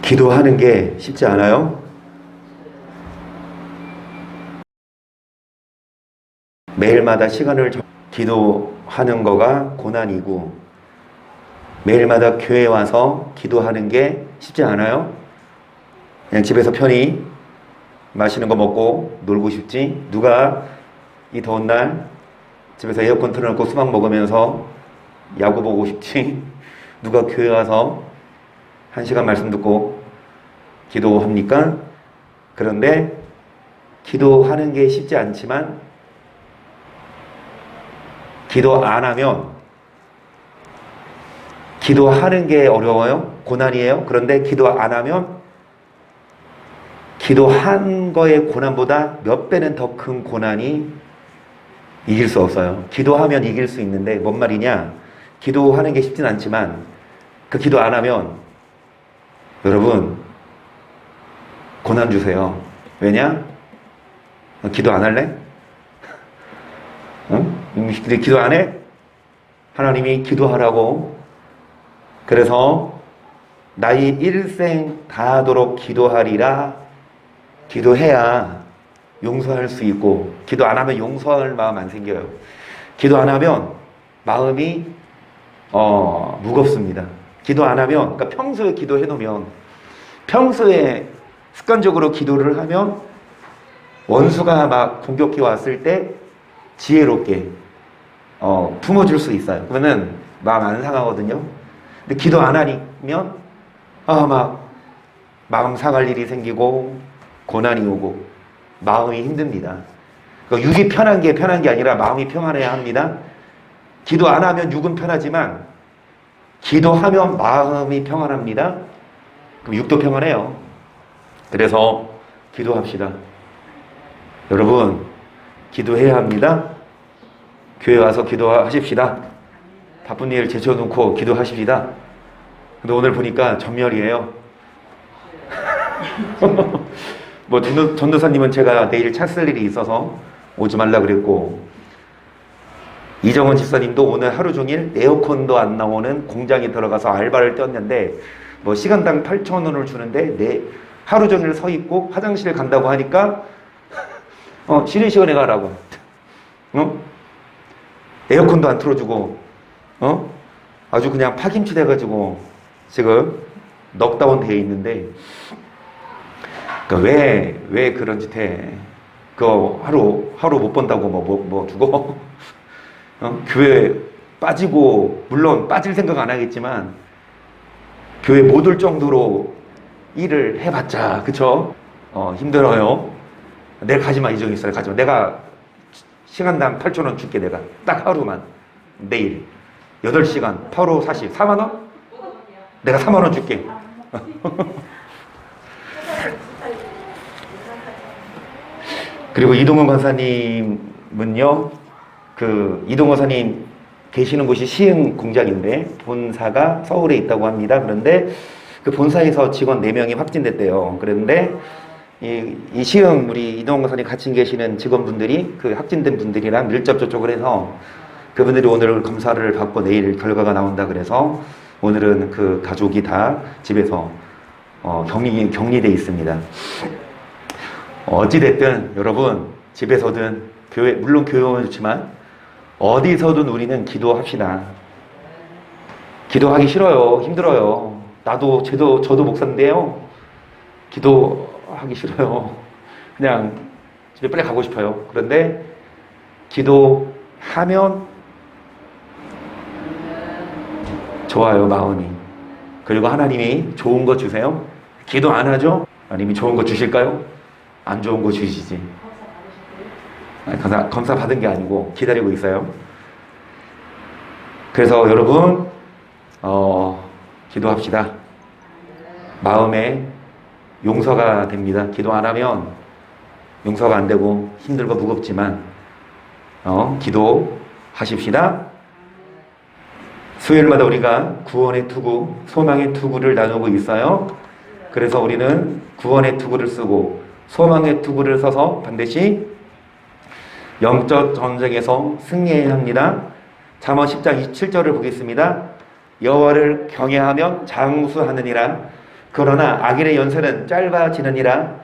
기도하는 게 쉽지 않아요? 매일마다 기도하는 거가 고난이고, 매일마다 교회 와서 기도하는 게 쉽지 않아요? 그냥 집에서 편히 맛있는 거 먹고 놀고 싶지? 누가 이 더운 날 집에서 에어컨 틀어놓고 수박 먹으면서 야구 보고 싶지? 누가 교회 와서 1시간 말씀 듣고 기도합니까? 그런데 기도하는 게 쉽지 않지만 기도 안 하면 기도하는 게 어려워요? 고난이에요? 그런데 기도 안 하면 기도한 거의 고난보다 몇 배는 더 큰 고난이 이길 수 없어요. 기도하면 이길 수 있는데 뭔 말이냐? 기도하는 게 쉽진 않지만 그 기도 안 하면 여러분 고난 주세요. 왜냐? 기도 안 할래? 응? 기도 안 해? 하나님이 기도하라고. 그래서 나의 일생 다하도록 기도하리라. 기도해야 용서할 수 있고, 기도 안 하면 용서할 마음 안 생겨요. 기도 안 하면 마음이 무겁습니다. 기도 안 하면, 그러니까 평소에 기도해 놓으면, 평소에 습관적으로 기도를 하면 원수가 막 공격해 왔을 때 지혜롭게 품어줄 수 있어요. 그러면은 마음 안 상하거든요. 근데 기도 안 하면 막 마음 상할 일이 생기고 고난이 오고 마음이 힘듭니다. 그러니까 육이 편한 게 아니라 마음이 평안해야 합니다. 기도 안 하면 육은 편하지만 기도하면 마음이 평안합니다. 그럼 육도 평안해요. 그래서 기도합시다. 여러분 기도해야 합니다. 교회 와서 기도하십시다. 바쁜 일 제쳐놓고 기도하십시다. 근데 오늘 보니까 전멸이에요. 뭐 전도사님은 제가 내일 차 쓸 일이 있어서 오지 말라 그랬고, 이정원 집사님도 오늘 하루 종일 에어컨도 안 나오는 공장에 들어가서 알바를 뛰었는데 뭐 시간당 8,000원을 주는데 하루 종일 서 있고 화장실 간다고 하니까 쉬는 시간에 가라고. 에어컨도 안 틀어주고 아주 그냥 파김치 돼가지고 지금 넉다운 되어 있는데, 그러니까 왜 그런 짓 해? 그거 하루 못 번다고 뭐 주고 교회 빠지고, 물론 빠질 생각 안 하겠지만 교회 못 올 정도로 일을 해봤자 그쵸? 힘들어요. 내가 가지마, 이정희 있어요. 가지마. 내가 시간당 8,000원 줄게. 내가 딱 하루만. 내일 8시간 8호 40 4만원? 내가 4만원 줄게. 그리고 이동훈 권사님은요, 이동훈 권사님 계시는 곳이 시흥 공장인데 본사가 서울에 있다고 합니다. 그런데 그 본사에서 직원 4명이 확진됐대요. 그런데 이 시흥 우리 이동훈 권사님 같이 계시는 직원분들이 그 확진된 분들이랑 밀접 접촉을 해서 그분들이 오늘 검사를 받고 내일 결과가 나온다 그래서 오늘은 그 가족이 다 집에서 격리돼 있습니다. 어찌됐든 여러분 집에서든 교회, 물론 교회 오면 좋지만 어디서든 우리는 기도합시다. 기도하기 싫어요. 힘들어요. 저도 목사인데요. 기도하기 싫어요. 그냥 집에 빨리 가고 싶어요. 그런데 기도하면 좋아요, 마음이. 그리고 하나님이 좋은 거 주세요. 기도 안 하죠? 하나님이 좋은 거 주실까요? 안 좋은 거 주시지. 검사 받은 게 아니고 기다리고 있어요. 그래서 여러분 기도합시다. 마음에 용서가 됩니다. 기도 안 하면 용서가 안 되고 힘들고 무겁지만 기도하십시다. 수요일마다 우리가 구원의 투구, 소망의 투구를 나누고 있어요. 그래서 우리는 구원의 투구를 쓰고 소망의 투구를 써서 반드시 영적 전쟁에서 승리해야 합니다. 잠언 10장 27절을 보겠습니다. 여호와를 경외하면 장수하느니라. 그러나 악인의 연세는 짧아지느니라.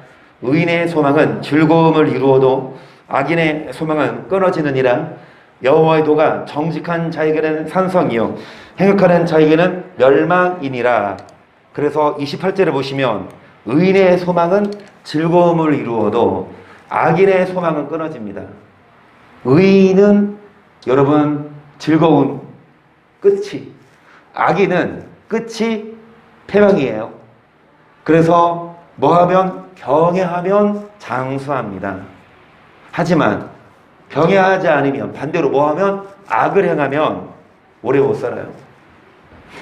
의인의 소망은 즐거움을 이루어도 악인의 소망은 끊어지느니라. 여호와의 도가 정직한 자에게는 산성이요 행악하는 자에게는 멸망이니라. 그래서 28절에 보시면 의인의 소망은 즐거움을 이루어도 악인의 소망은 끊어집니다. 의인은 여러분 즐거운 끝이, 악인은 끝이 패망이에요. 그래서 뭐하면 경외하면 장수합니다. 하지만 경외하지 않으면 반대로 뭐하면 악을 행하면 오래 못 살아요.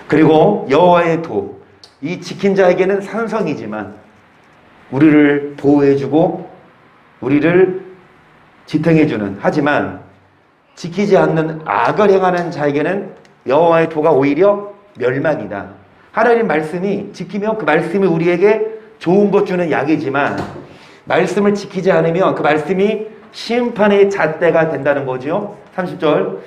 그리고 여호와의 도, 이 지킨 자에게는 산성이지만 우리를 보호해주고 우리를 지탱해주는, 하지만 지키지 않는 악을 행하는 자에게는 여호와의 도가 오히려 멸망이다. 하나님 말씀이 지키면 그 말씀이 우리에게 좋은 것 주는 약이지만 말씀을 지키지 않으면 그 말씀이 심판의 잣대가 된다는 거죠. 30절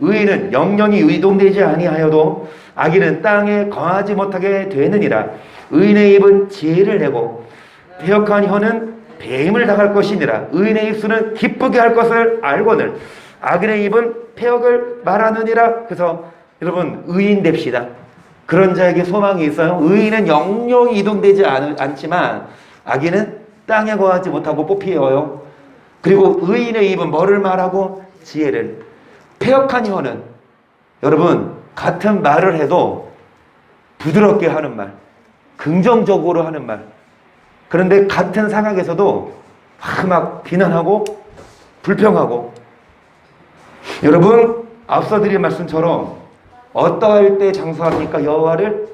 의인은 영영이 의동되지 아니하여도 악인은 땅에 거하지 못하게 되느니라. 의인의 입은 지혜를 내고 패역한 혀는 뱀을 당할 것이니라. 의인의 입술은 기쁘게 할 것을 알거늘 악인의 입은 패역을 말하느니라. 그래서 여러분 의인 됩시다. 그런 자에게 소망이 있어요. 의인은 영영이 이동되지 않지만 악인은 땅에 거하지 못하고 뽑히어요. 그리고 의인의 입은 뭐를 말하고? 지혜를. 패역한 혀는 여러분 같은 말을 해도 부드럽게 하는 말, 긍정적으로 하는 말. 그런데 같은 상황에서도 막 비난하고 불평하고. 여러분 앞서 드린 말씀처럼 어떠할 때 장수합니까? 여호와를.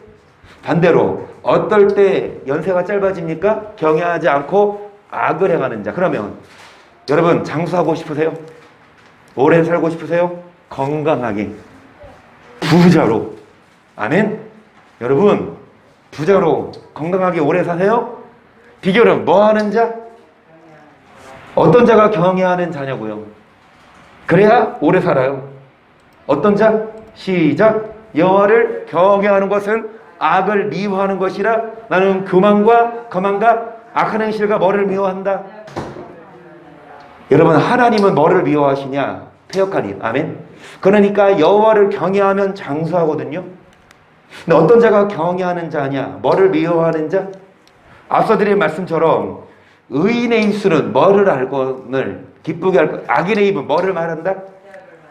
반대로 어떨 때 연세가 짧아집니까? 경외하지 않고 악을 행하는 자. 그러면 여러분 장수하고 싶으세요? 오래 살고 싶으세요? 건강하게 부자로. 아멘. 여러분 부자로 건강하게 오래 사세요? 비결은 뭐 하는 자? 어떤 자가 경외하는 자냐고요. 그래야 오래 살아요. 어떤 자? 시작. 여호와를 경외하는 것은 악을 미워하는 것이라. 나는 교만과 거만과 악한 행실과 뭐를 미워한다? 여러분 하나님은 뭐를 미워하시냐? 패역하니. 아멘. 그러니까 여호와를 경외하면 장수하거든요. 근데 어떤 자가 경외하는 자냐? 뭐를 미워하는 자? 앞서 드린 말씀처럼 의인의 입술은 뭐를 알거늘 기쁘게 할 것, 악인의 입은 뭐를 말한다?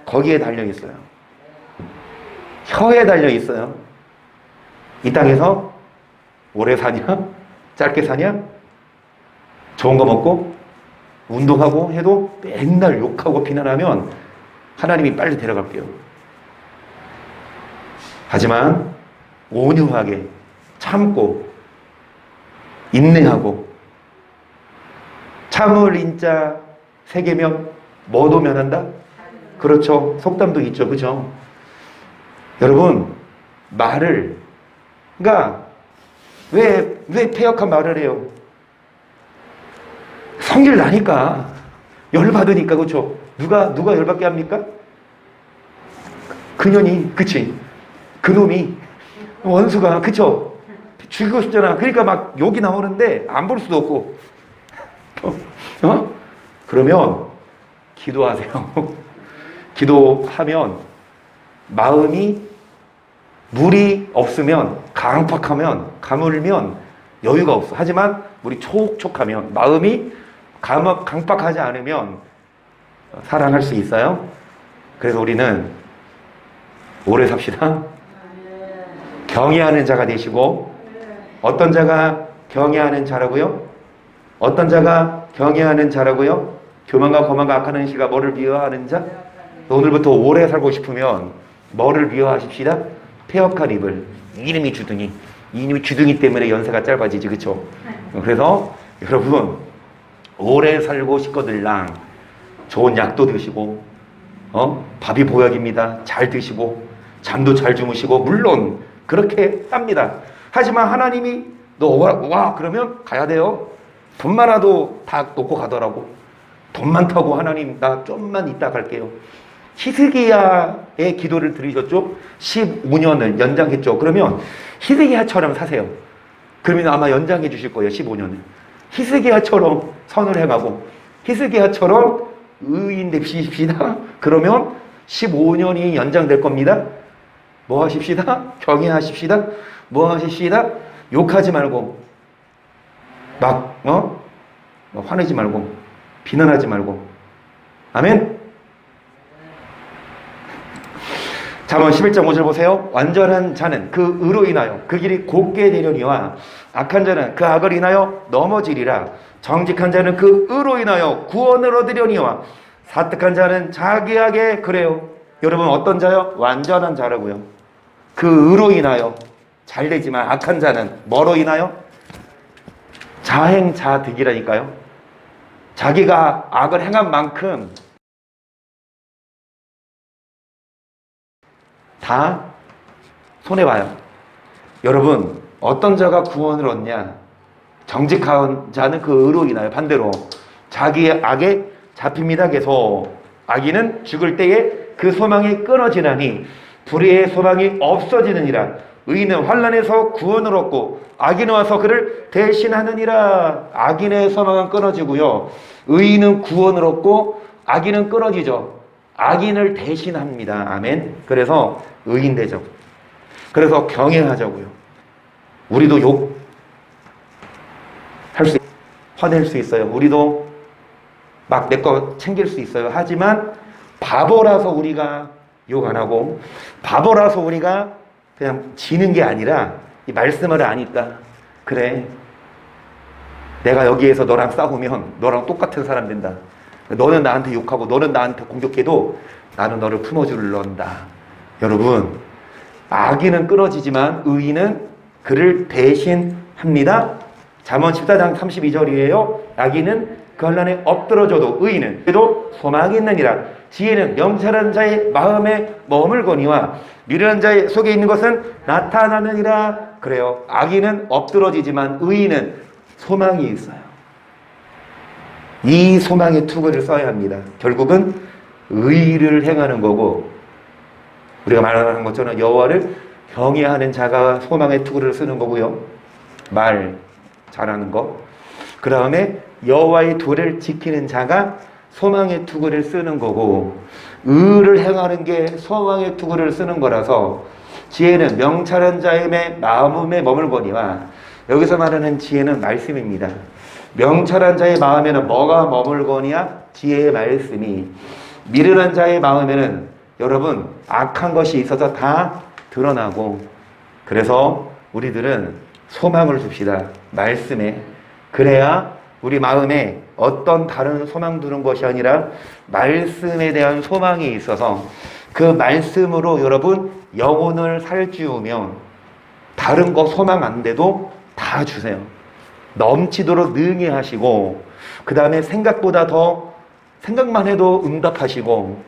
거기에 달려 있어요. 혀에 달려 있어요. 이 땅에서 오래 사냐? 짧게 사냐? 좋은 거 먹고 운동하고 해도 맨날 욕하고 비난하면 하나님이 빨리 데려갈게요. 하지만 온유하게 참고 인내하고 참을 인자 세 개면 뭐도 면한다? 그렇죠. 속담도 있죠. 그죠? 여러분 말을, 그러니까 왜 패역한 말을 해요? 성질 나니까, 열받으니까. 그렇죠? 누가 열받게 합니까? 그년이, 그치? 그놈이, 원수가, 그쵸? 죽이고 싶잖아. 그러니까 막 욕이 나오는데 안 볼 수도 없고. 그러면 기도하세요. 기도하면 마음이 물이 없으면, 강팍하면, 가물면 여유가 없어. 하지만 물이 촉촉하면, 마음이 강팍하지 않으면 사랑할 수 있어요. 그래서 우리는 오래 삽시다. 경외하는 자가 되시고. 어떤 자가 경외하는 자라고요? 어떤 자가 경외하는 자라고요? 교만과 거만과 악한 행실과 뭐를 미워하는 자? 오늘부터 오래 살고 싶으면 뭐를 미워하십시다? 패역한 입을. 이놈이 주둥이. 이놈이 주둥이 때문에 연세가 짧아지지. 그쵸? 그래서 여러분 오래 살고 싶거들랑 좋은 약도 드시고 밥이 보약입니다. 잘 드시고 잠도 잘 주무시고 물론 그렇게 합니다. 하지만 하나님이 너 와 그러면 가야 돼요. 돈 많아도 다 놓고 가더라고. 돈 많다고 하나님 나 좀만 이따 갈게요. 히스기야의 기도를 들으셨죠? 15년을 연장했죠. 그러면 히스기야처럼 사세요. 그러면 아마 연장해 주실 거예요. 15년을. 히스기야처럼 선을 해가고 히스기야처럼 의인 되십시다. 그러면 15년이 연장될 겁니다. 뭐 하십시다? 경외하십시다. 뭐 하십시다? 욕하지 말고 막 화내지 말고 비난하지 말고. 아멘. 잠언 11장 5절 보세요. 완전한 자는 그 의로 인하여 그 길이 곧게 되려니와 악한 자는 그 악을 인하여 넘어지리라. 정직한 자는 그 의로 인하여 구원을 얻으려니와 사특한 자는 자기 악에. 그래요. 여러분 어떤 자요? 완전한 자라고요. 그 의로 인하여 잘 되지만 악한 자는 뭐로 인하여? 자행자득이라니까요. 자기가 악을 행한 만큼 다 손해봐요. 여러분 어떤 자가 구원을 얻냐? 정직한 자는 그 의로 인하여 반대로 자기의 악에 잡힙니다. 계속 악인은 죽을 때에 그 소망이 끊어지나니 불의의 소망이 없어지느니라. 의인은 환난에서 구원을 얻고 악인은 와서 그를 대신하느니라. 악인의 소망은 끊어지고요, 의인은 구원을 얻고 악인은 끊어지죠. 악인을 대신합니다. 아멘. 그래서 의인 되죠. 그래서 경외하자고요. 우리도 욕 할 수, 화낼 수 있어요. 우리도 막 내 거 챙길 수 있어요. 하지만 바보라서 우리가 욕 안 하고 바보라서 우리가 그냥 지는 게 아니라 이 말씀을 아니까, 그래 내가 여기에서 너랑 싸우면 너랑 똑같은 사람 된다. 너는 나한테 욕하고 너는 나한테 공격해도 나는 너를 품어줄런다. 여러분 악인은 끊어지지만 의인은 그를 대신합니다. 잠언 14장 32절이에요. 악인은 그 환난에 엎드러져도 의인은 그래도 소망이 있느니라. 지혜는 명철한 자의 마음에 머물거니와 미련한 자의 속에 있는 것은 나타나느니라. 그래요. 악인은 엎드러지지만 의인은 소망이 있어요. 이 소망의 투구를 써야 합니다. 결국은 의를 행하는 거고, 우리가 말하는 것처럼 여호와를 경외하는 자가 소망의 투구를 쓰는 거고요, 말 잘하는 거. 그 다음에 여호와의 도를 지키는 자가 소망의 투구를 쓰는 거고, 의를 행하는 게 소망의 투구를 쓰는 거라서 지혜는 명철한 자의 마음에 머물거니와, 여기서 말하는 지혜는 말씀입니다. 명철한 자의 마음에는 뭐가 머물거니와? 지혜의 말씀이. 미련한 자의 마음에는 여러분 악한 것이 있어서 다 드러나고, 그래서 우리들은 소망을 줍시다. 말씀에. 그래야 우리 마음에 어떤 다른 소망 두는 것이 아니라 말씀에 대한 소망이 있어서 그 말씀으로 여러분 영혼을 살찌우면 다른 거 소망 안 돼도 다 주세요. 넘치도록 능히 하시고, 그 다음에 생각보다 더 생각만 해도 응답하시고,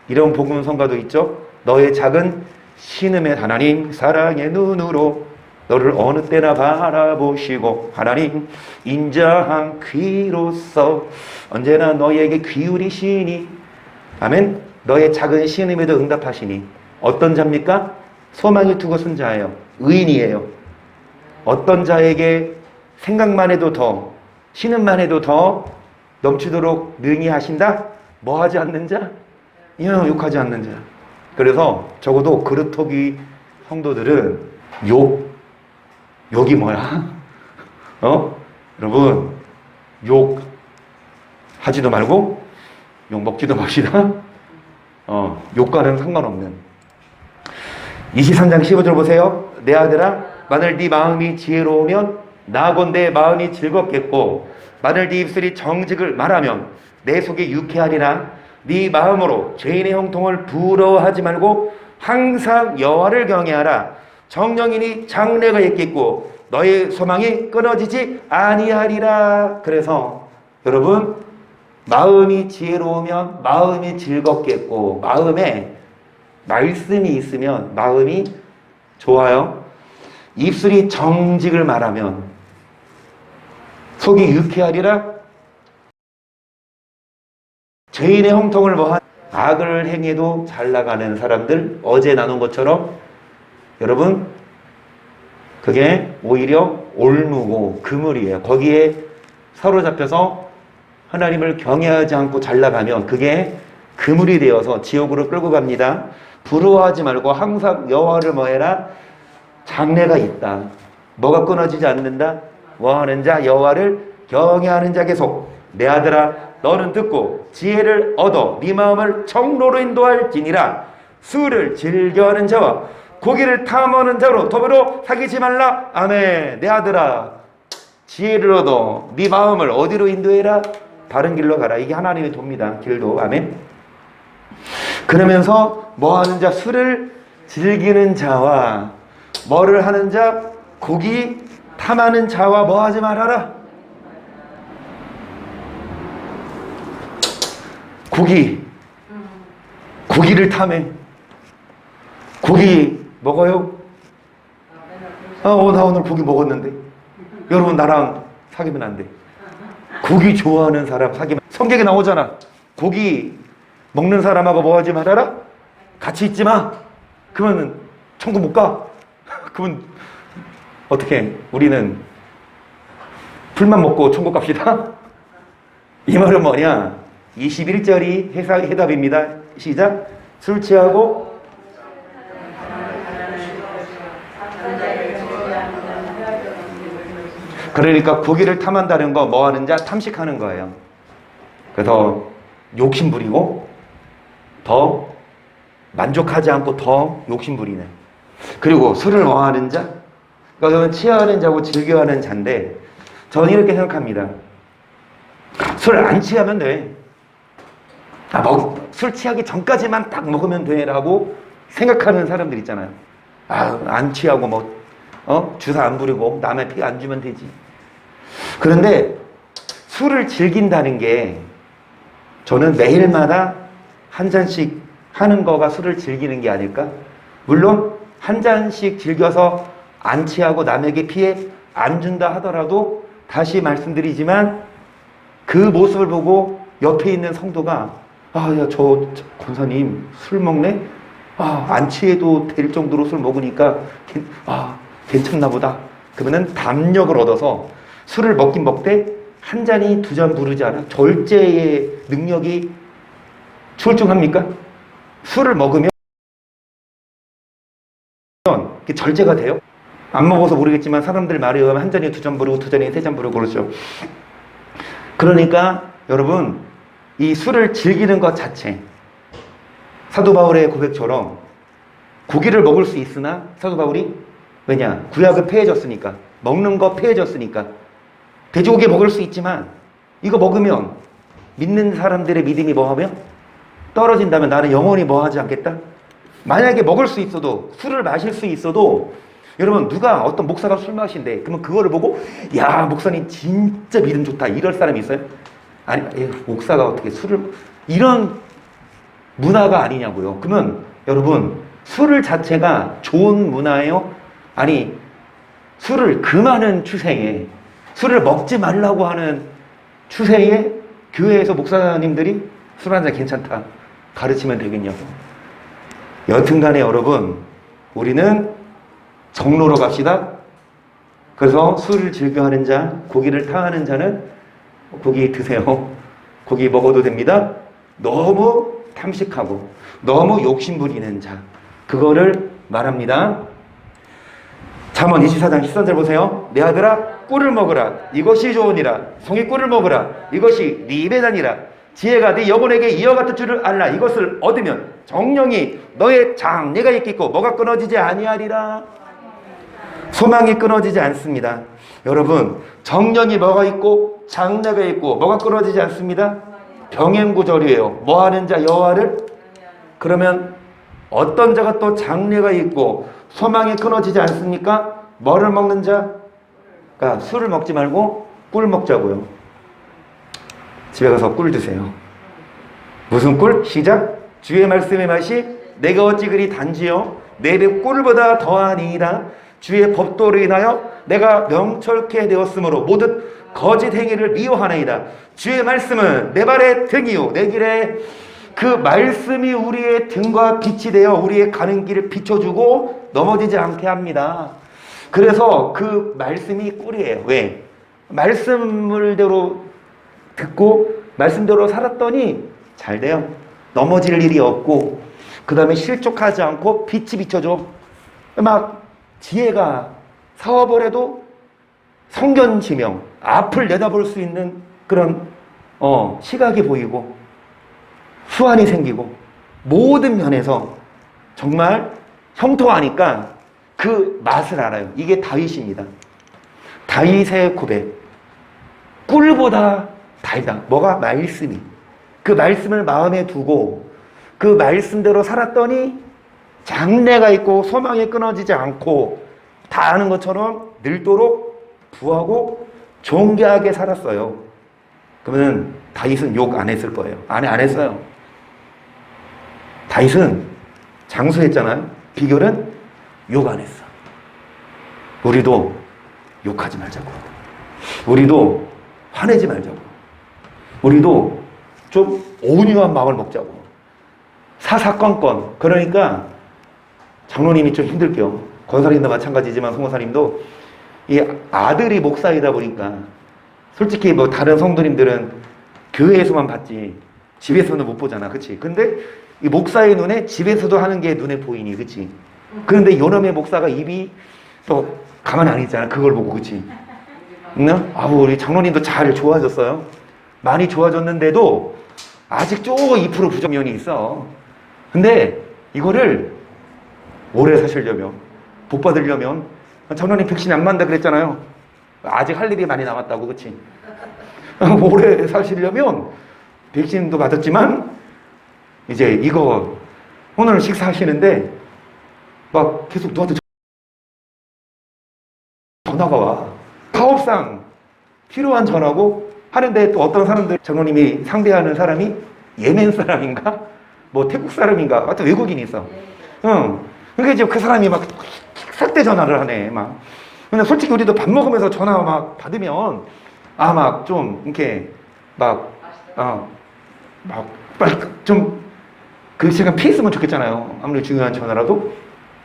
이런 복음 성가도 있죠. 너의 작은 신음의 하나님 사랑의 눈으로 너를 어느 때나 바라보시고, 하나님 인자한 귀로서 언제나 너에게 기울이시니. 아멘. 너의 작은 신음에도 응답하시니. 어떤 자입니까? 소망이 두고 쓴 자예요. 의인이에요. 어떤 자에게 생각만 해도 더, 신음만 해도 더 넘치도록 능히 하신다? 뭐 하지 않는 자? 욕하지 않는 자. 그래서 적어도 그릇토기 성도들은 욕이 뭐야? 여러분, 욕 하지도 말고 욕 먹지도 맙시다. 욕과는 상관없는. 23장 15절 보세요. 내 아들아, 만일 네 마음이 지혜로우면 나아건대 마음이 즐겁겠고, 만일 네 입술이 정직을 말하면 내 속이 유쾌하리라. 네 마음으로 죄인의 형통을 부러워하지 말고 항상 여호와를 경외하라. 정령이니 장래가 있겠고 너의 소망이 끊어지지 아니하리라. 그래서 여러분 마음이 지혜로우면 마음이 즐겁겠고, 마음에 말씀이 있으면 마음이 좋아요. 입술이 정직을 말하면 속이 유쾌하리라. 죄인의 형통을 뭐한 악을 행해도 잘 나가는 사람들, 어제 나눈 것처럼 여러분 그게 오히려 올무고 그물이에요. 거기에 사로잡혀서 하나님을 경외하지 않고 잘 나가면 그게 그물이 되어서 지옥으로 끌고 갑니다. 부러워하지 말고 항상 여호와를 뭐해라? 장래가 있다. 뭐가 끊어지지 않는다? 뭐하는 자? 여호와를 경외하는 자 계속. 내 아들아 너는 듣고 지혜를 얻어 네 마음을 정로로 인도할지니라. 술을 즐겨하는 자와 고기를 탐하는 자로 더불어 사귀지 말라. 아멘. 내 아들아 지혜를 얻어 네 마음을 어디로 인도해라? 바른 길로 가라. 이게 하나님의 도입니다. 길도. 아멘. 그러면서 뭐하는 자? 술을 즐기는 자와 뭐를 하는 자? 고기 탐하는 자와 뭐하지 말아라? 고기를 탐해. 고기 먹어요? 나 오늘 고기 먹었는데. 여러분 나랑 사귀면 안 돼. 고기 좋아하는 사람 사귀면. 성경에 나오잖아. 고기 먹는 사람하고 뭐 하지 말아라? 같이 있지 마. 그러면 천국 못 가. 그러면 어떻게? 우리는 풀만 먹고 천국 갑시다. 이 말은 뭐냐? 21절이 해답입니다. 시작. 술 취하고 그러니까 고기를 탐한다는 거 뭐 하는 자? 탐식하는 거예요. 그래서 욕심 부리고 더 만족하지 않고 더 욕심 부리는. 그리고 술을 뭐 하는 자? 그러니까 취하는 자고 즐겨하는 자인데 저는 이렇게 생각합니다. 술 안 취하면 돼. 술 취하기 전까지만 딱 먹으면 돼라고 생각하는 사람들 있잖아요. 안 취하고 주사 안 부리고 남의 피 안 주면 되지. 그런데 술을 즐긴다는 게 저는 매일마다 한 잔씩 하는 거가 술을 즐기는 게 아닐까? 물론 한 잔씩 즐겨서 안 취하고 남에게 피해 안 준다 하더라도 다시 말씀드리지만 그 모습을 보고 옆에 있는 성도가 저 권사님 술 먹네? 안 취해도 될 정도로 술 먹으니까 괜찮나 보다. 그러면은 담력을 얻어서 술을 먹긴 먹되 한 잔이 두 잔 부르지 않아? 절제의 능력이 출중합니까? 술을 먹으면 절제가 돼요? 안 먹어서 모르겠지만 사람들 말에 의하면 한 잔이 두 잔 부르고 두 잔이 세 잔 부르고 그러죠. 그러니까 여러분 이 술을 즐기는 것 자체 사도 바울의 고백처럼 고기를 먹을 수 있으나 사도 바울이 왜냐? 구약은 폐해졌으니까 먹는 거 폐해졌으니까 돼지고기 먹을 수 있지만 이거 먹으면 믿는 사람들의 믿음이 뭐하면 떨어진다면 나는 영원히 뭐하지 않겠다? 만약에 먹을 수 있어도 술을 마실 수 있어도 여러분 누가 어떤 목사가 술 마신대 그러면 그거를 보고 야 목사님 진짜 믿음 좋다 이럴 사람이 있어요? 아니 목사가 어떻게 술을 이런 문화가 아니냐고요. 그러면 여러분 술을 자체가 좋은 문화예요? 아니 술을 금하는 추세에 술을 먹지 말라고 하는 추세에 교회에서 목사님들이 술 한잔 괜찮다 가르치면 되겠냐고. 여튼간에 여러분 우리는 정로로 갑시다. 그래서 술을 즐겨하는 자, 고기를 탐하는 자는 고기 드세요. 고기 먹어도 됩니다. 너무 탐식하고 너무 욕심 부리는 자 그거를 말합니다. 잠언 24장 13절 보세요. 내 아들아 꿀을 먹으라 이것이 좋으니라. 송이 꿀을 먹으라 이것이 네 입에 다니라. 지혜가 네 영혼에게 이와 같은 줄을 알라. 이것을 얻으면 정령이 너의 장래가 있겠고 뭐가 끊어지지 아니하리라. 소망이 끊어지지 않습니다. 여러분 정령이 뭐가 있고 장래가 있고 뭐가 끊어지지 않습니다. 병행구절이에요. 뭐하는 자 여호와를. 그러면 어떤 자가 또 장래가 있고 소망이 끊어지지 않습니까? 뭐를 먹는 자? 그러니까 술을 먹지 말고 꿀 먹자고요. 집에 가서 꿀 드세요. 무슨 꿀? 시작. 주의 말씀의 맛이 내가 어찌 그리 단지요 내 입에 꿀보다 더하니이다. 주의 법도로 인하여 내가 명철케 되었으므로 모든 거짓 행위를 미워하나이다. 주의 말씀은 내 발의 등이요 내 길에 그 말씀이 우리의 등과 빛이 되어 우리의 가는 길을 비춰주고 넘어지지 않게 합니다. 그래서 그 말씀이 꿀이에요. 왜? 말씀을대로 듣고 말씀대로 살았더니 잘 돼요. 넘어질 일이 없고, 그 다음에 실족하지 않고 빛이 비춰줘. 막 지혜가 사업을 해도 성견지명, 앞을 내다볼 수 있는 그런 시각이 보이고 수완이 생기고 모든 면에서 정말 형통하니까 그 맛을 알아요. 이게 다윗입니다. 다윗의 고백. 꿀보다 달다. 뭐가? 말씀이. 그 말씀을 마음에 두고 그 말씀대로 살았더니 장래가 있고 소망이 끊어지지 않고 다 아는 것처럼 늘도록 부하고 존귀하게 살았어요. 그러면 다윗은 욕 안 했을 거예요. 안 했어요. 다윗은 장수했잖아요. 비결은 욕 안 했어. 우리도 욕하지 말자고. 우리도 화내지 말자고. 우리도 좀 온유한 마음을 먹자고. 사사건건. 그러니까 장로님이 좀 힘들게요. 권사님도 마찬가지지만 송호사님도 이 아들이 목사이다 보니까 솔직히 뭐 다른 성도님들은 교회에서만 봤지 집에서는 못 보잖아. 그치? 근데 이 목사의 눈에 집에서도 하는 게 눈에 보이니. 그치? 그런데 요놈의 목사가 입이 또 가만 안 있잖아. 그걸 보고. 그치? 응? 우리 장로님도 잘 좋아졌어요. 많이 좋아졌는데도 아직 조금 2% 부정면이 있어. 근데 이거를 오래 사시려면, 복 받으려면, 장로님 백신 안 맞는다 그랬잖아요. 아직 할 일이 많이 남았다고. 그치? 오래 사시려면 백신도 맞았지만 이제 이거 오늘 식사하시는데 막 계속 너한테 전화가 와. 사업상 필요한 전화고 하는데 또 어떤 사람들, 장로님이 상대하는 사람이 예멘 사람인가? 뭐 태국 사람인가? 하여튼 외국인이 있어. 응. 그러니까 이제 그 사람이 막 삭대 전화를 하네. 막. 근데 솔직히 우리도 밥 먹으면서 전화 막 받으면 막 좀 이렇게 막 빨리 좀 그 시간 피했으면 좋겠잖아요. 아무리 중요한 전화라도.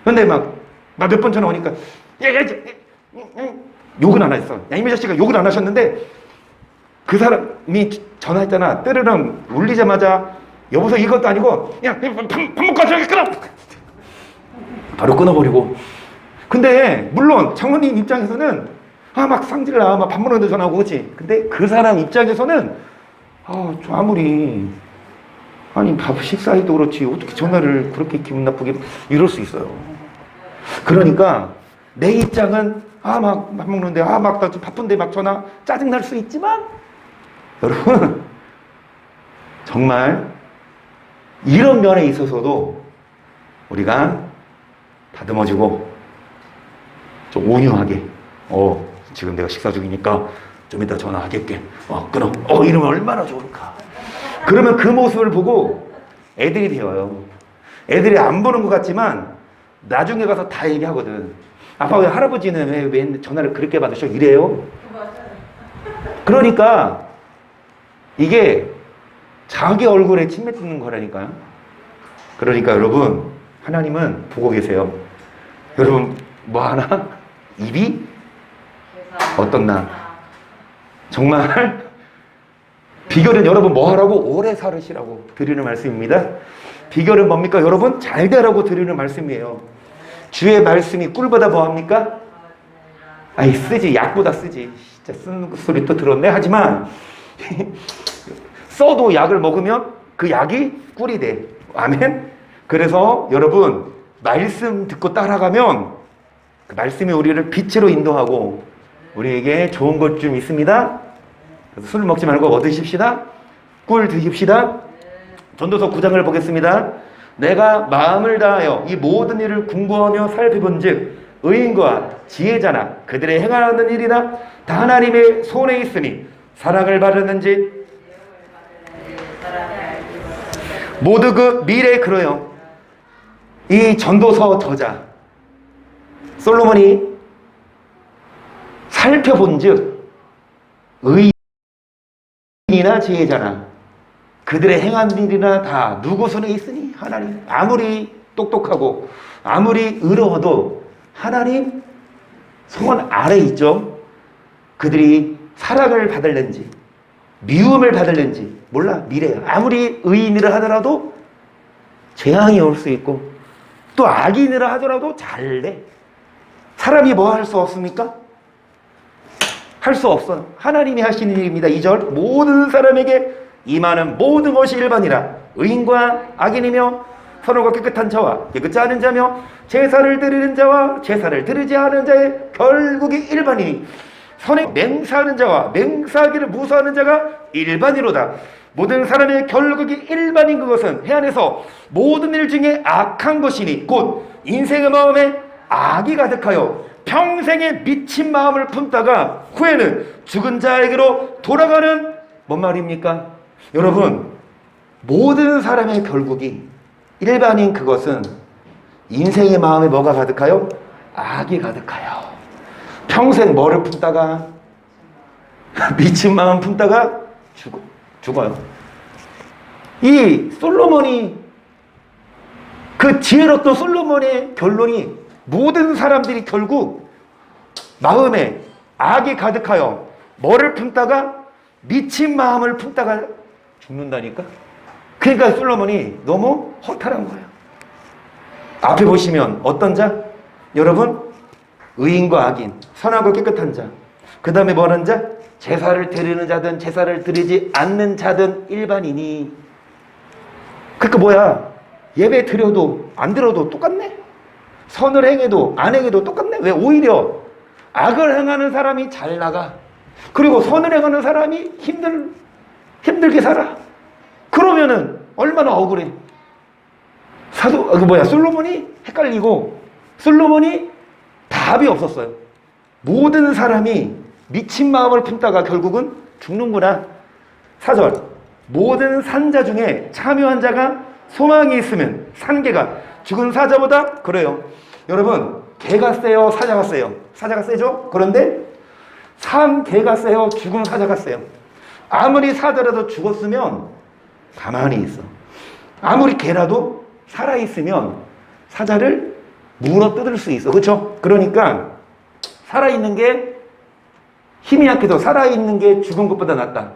근데 막 몇 번 전화 오니까 욕은 안 하셨어. 이매자 씨가 욕을 안 하셨는데 그 사람이 전화했잖아. 뜨르릉 울리자마자 여보세요 이것도 아니고 밥 먹고 와서 끊어. 바로 끊어버리고. 근데 물론 장모님 입장에서는 막 상질나 막 밥 먹는데 전화하고. 그치? 근데 그 사람 입장에서는 좀 아무리 밥 식사해도 그렇지 어떻게 전화를 그렇게 기분 나쁘게 이럴 수 있어요. 그러니까 내 입장은 막 밥 먹는데 막 나 바쁜데 막 전화 짜증날 수 있지만 여러분 정말 이런 면에 있어서도 우리가 다듬어지고 좀 온유하게 지금 내가 식사 중이니까 좀 이따 전화하겠게. 끊어. 이러면 얼마나 좋을까. 그러면 그 모습을 보고 애들이 배워요. 애들이 안 보는 것 같지만 나중에 가서 다 얘기하거든. 아빠 왜 할아버지는 왜 전화를 그렇게 받으셔? 이래요. 그러니까 이게 자기 얼굴에 침뱉 뜯는 거라니까요. 그러니까 여러분 하나님은 보고 계세요. 여러분 뭐 하나? 입이 어떻나? 정말 비결은 여러분 뭐 하라고? 오래 살으시라고 드리는 말씀입니다. 비결은 뭡니까? 여러분 잘 되라고 드리는 말씀이에요. 주의 말씀이 꿀보다 뭐합니까? 쓰지. 약보다 쓰지. 진짜 쓰는 소리 또 들었네. 하지만 써도 약을 먹으면 그 약이 꿀이 돼. 아멘. 그래서 여러분 말씀 듣고 따라가면 그 말씀이 우리를 빛으로 인도하고 우리에게 좋은 것 좀 있습니다. 그래서 술 먹지 말고 뭐 드십시다? 꿀 드십시다. 전도서 9장을 보겠습니다. 내가 마음을 다하여 이 모든 일을 궁구하며 살펴본 즉 의인과 지혜자나 그들의 행하는 일이나 다 하나님의 손에 있으니 사랑을 받았는지 모두 그 미래에 그러요. 이 전도서 저자 솔로몬이 살펴본 즉 의인이나 지혜자나 그들의 행한 일이나 다 누구 손에 있으니 하나님. 아무리 똑똑하고 아무리 의로워도 하나님 손 아래 있죠. 그들이 사랑을 받을는지 미움을 받을는지 몰라. 미래야. 아무리 의인이라 하더라도 재앙이 올 수 있고 또 악인이라 하더라도 잘돼. 사람이 뭐 할 수 없습니까? 할 수 없어. 하나님이 하시는 일입니다. 2절 모든 사람에게 임하는 모든 것이 일반이라 의인과 악인이며 선호가 깨끗한 자와 깨끗지 않은 자며 제사를 드리는 자와 제사를 드리지 않은 자의 결국이 일반이니 선에 맹세하는 자와 맹세하기를 무서워하는 자가 일반이로다. 모든 사람의 결국이 일반인 그것은 해안에서 모든 일 중에 악한 것이니 곧 인생의 마음에 악이 가득하여 평생에 미친 마음을 품다가 후에는 죽은 자에게로 돌아가는 뭔 말입니까? 여러분 모든 사람의 결국이 일반인 그것은 인생의 마음에 뭐가 가득하여? 악이 가득하여 평생 뭐를 품다가 미친 마음 품다가 죽어요. 이 솔로몬이 그 지혜롭던 솔로몬의 결론이 모든 사람들이 결국 마음에 악이 가득하여 뭐를 품다가 미친 마음을 품다가 죽는다니까. 그러니까 솔로몬이 너무 허탈한 거예요. 앞에 보시면 어떤 자? 여러분 의인과 악인, 선하고 깨끗한 자, 그 다음에 뭐하는 자? 제사를 드리는 자든 제사를 드리지 않는 자든 일반인이. 그러니까 뭐야? 예배 드려도 안 드려도 똑같네? 선을 행해도 안 행해도 똑같네? 왜? 오히려 악을 행하는 사람이 잘 나가. 그리고 선을 행하는 사람이 힘들게 살아. 그러면은 얼마나 억울해. 솔로몬이 헷갈리고 솔로몬이 답이 없었어요. 모든 사람이 미친 마음을 품다가 결국은 죽는구나. 4절 모든 산자 중에 참여한 자가 소망이 있으면 산개가 죽은 사자보다 그래요. 여러분 개가 세요? 사자가 세요? 사자가 세죠? 그런데 산 개가 세요? 죽은 사자가 세요? 아무리 사자라도 죽었으면 가만히 있어. 아무리 개라도 살아있으면 사자를 물어뜯을 수 있어. 그렇죠? 그러니까 살아있는 게 힘이 약해도 살아있는 게 죽은 것보다 낫다.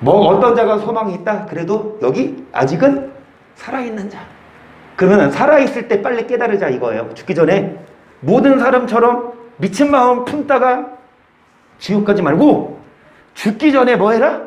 뭐 어떤 자가 소망이 있다. 그래도 여기 아직은 살아있는 자. 그러면 살아있을 때 빨리 깨달으자 이거예요. 죽기 전에 모든 사람처럼 미친 마음 품다가 지옥 가지 말고 죽기 전에 뭐 해라?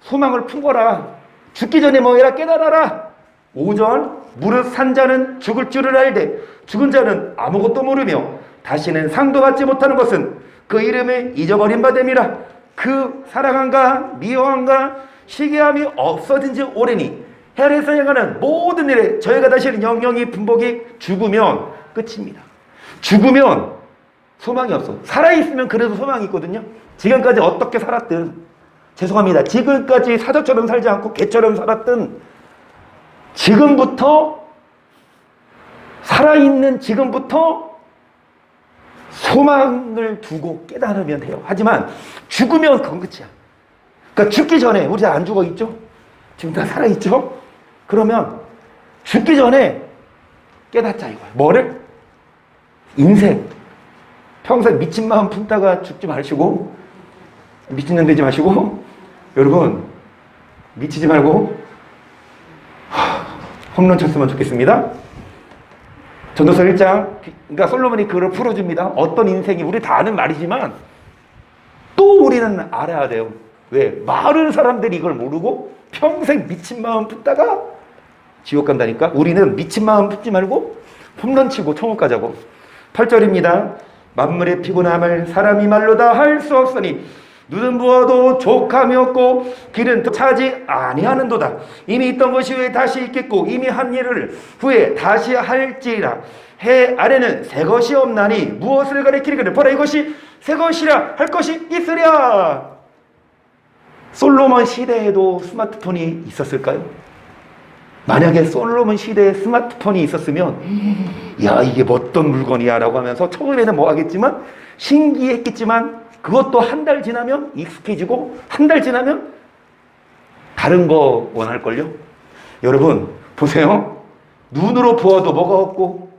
소망을 품거라. 죽기 전에 뭐 해라? 깨달아라. 5절 무릇 산 자는 죽을 줄을 알되 죽은 자는 아무것도 모르며 다시는 상도 받지 못하는 것은 그 이름을 잊어버린 바 됨이라. 그 사랑함과 미워함과 시기함이 없어진 지 오래니 헬에서 행하는 모든 일에 저희가 다시는 영영이 분복이 죽으면 끝입니다. 죽으면 소망이 없어. 살아있으면 그래도 소망이 있거든요. 지금까지 어떻게 살았든 죄송합니다. 지금까지 사자처럼 살지 않고 개처럼 살았든 지금부터 살아있는 지금부터 소망을 두고 깨달으면 돼요. 하지만 죽으면 그건 끝이야. 그러니까 죽기 전에 우리 다 안 죽어 있죠? 지금 다 살아있죠? 그러면 죽기 전에 깨닫자 이거야. 뭐를? 인생 평생 미친 마음 품다가 죽지 마시고 미친년 되지 마시고 여러분 미치지 말고 홈런 쳤으면 좋겠습니다. 전도서 1장 그러니까 솔로몬이 그걸 풀어줍니다. 어떤 인생이 우리 다 아는 말이지만 또 우리는 알아야 돼요. 왜? 많은 사람들이 이걸 모르고 평생 미친 마음 품다가 지옥 간다니까. 우리는 미친 마음 품지 말고 홈런 치고 천국 가자고. 8절입니다. 만물의 피곤함을 사람이 말로 다 할 수 없으니 눈은 부어도 족함이 없고 길은 차지 아니하는도다. 이미 있던 것이 후에 다시 있겠고 이미 한 일을 후에 다시 할지라. 해 아래는 새 것이 없나니 무엇을 가리키리거늘 보라 이것이 새 것이라 할 것이 있으랴. 솔로몬 시대에도 스마트폰이 있었을까요? 만약에 솔로몬 시대에 스마트폰이 있었으면 야 이게 어떤 물건이야 라고 하면서 처음에는 뭐 하겠지만 신기했겠지만 그것도 한 달 지나면 익숙해지고 한 달 지나면 다른 거 원할걸요? 여러분 보세요. 눈으로 보아도 뭐가 없고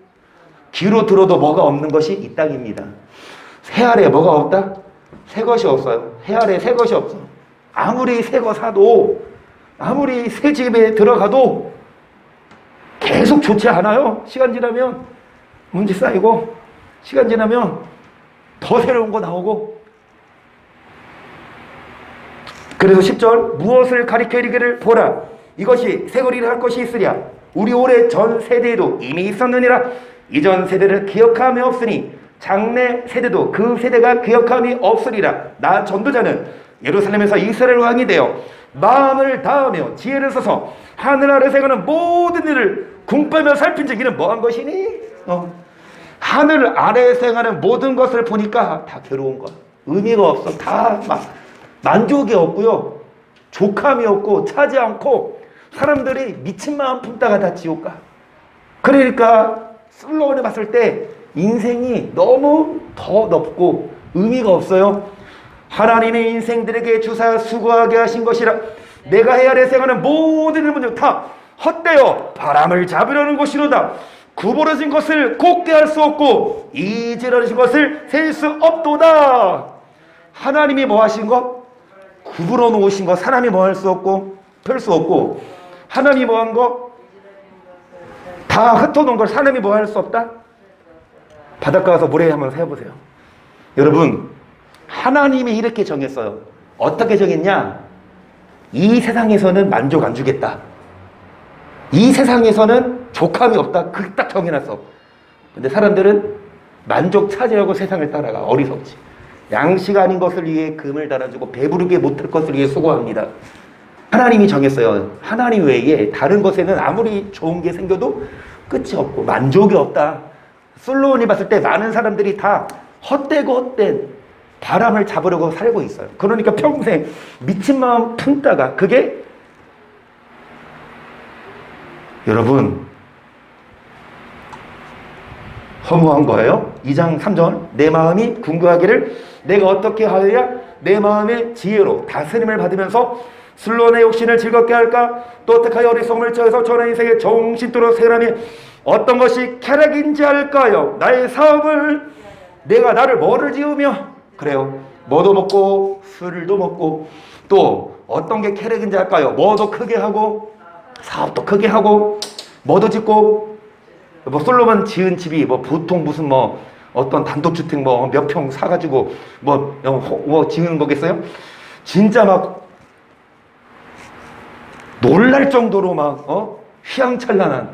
귀로 들어도 뭐가 없는 것이 이 땅입니다. 새 아래 뭐가 없다? 새 것이 없어요. 새 아래 새 것이 없어. 아무리 새 거 사도, 아무리 새 집에 들어가도 계속 좋지 않아요. 시간 지나면 문제 쌓이고, 시간 지나면 더 새로운 거 나오고. 그래서 10절, 무엇을 가리켜 이르기를 보라, 이것이 새거리를 할 것이 있으랴. 우리 오래 전 세대에도 이미 있었느니라. 이전 세대를 기억함이 없으니 장래 세대도 그 세대가 기억함이 없으리라. 나 전도자는 예루살렘에서 이스라엘 왕이 되어 마음을 다하며 지혜를 써서 하늘 아래 생하는 모든 일을 궁하며 살핀 즉 이는 뭐한 것이니? 하늘 아래 생하는 모든 것을 보니까 다 괴로운 거야. 의미가 없어. 다 막 만족이 없고요, 족함이 없고 차지 않고 사람들이 미친 마음 품다가 다 지옥 가. 그러니까 솔로몬이 봤을 때 인생이 너무 더 넓고 의미가 없어요. 하나님의 인생들에게 주사 수고하게 하신 것이라. 내가 해 아래 생하는 모든 일은 다 헛되어 바람을 잡으려는 것이로다. 구부러진 것을 곱게 할 수 없고 이지러진 것을 셀 수 없도다. 하나님이 뭐 하신 것? 구부러 놓으신 것. 사람이 뭐 할 수 없고 펼 수 없고, 하나님이 뭐 한 거? 다 흩어놓은 걸 사람이 뭐 할 수 없다? 바닷가 가서 모래 한번 세어보세요. 여러분, 하나님이 이렇게 정했어요. 어떻게 정했냐? 이 세상에서는 만족 안 주겠다, 이 세상에서는 족함이 없다, 그 딱 정해놨어. 근데 사람들은 만족 차지하고 세상을 따라가. 어리석지. 양식 아닌 것을 위해 금을 달아주고 배부르게 못할 것을 위해 수고합니다. 하나님이 정했어요. 하나님 외에 다른 것에는 아무리 좋은 게 생겨도 끝이 없고 만족이 없다. 솔로몬이 봤을 때 많은 사람들이 다 헛되고 헛된 바람을 잡으려고 살고 있어요. 그러니까 평생 미친 마음 품다가, 그게 여러분 허무한 거예요. 2장 3절, 내 마음이 궁금하기를 내가 어떻게 하여야 내 마음의 지혜로 다스림을 받으면서 술론의 욕심을 즐겁게 할까? 또 어떻게 하여 어리석음을 처해서 전의 인생에 정신토록 세람이 어떤 것이 쾌락인지 할까요? 나의 사업을, 내가 나를 뭐를 지으며, 그래요, 뭐도 먹고 술도 먹고, 또 어떤 게 쾌락인지 할까요? 뭐도 크게 하고 사업도 크게 하고 뭐도 짓고. 뭐 솔로몬 지은 집이 뭐 보통 무슨 뭐 어떤 단독주택 뭐 몇 평 사가지고 뭐 지은 거겠어요? 진짜 막 놀랄 정도로 막 휘황찬란한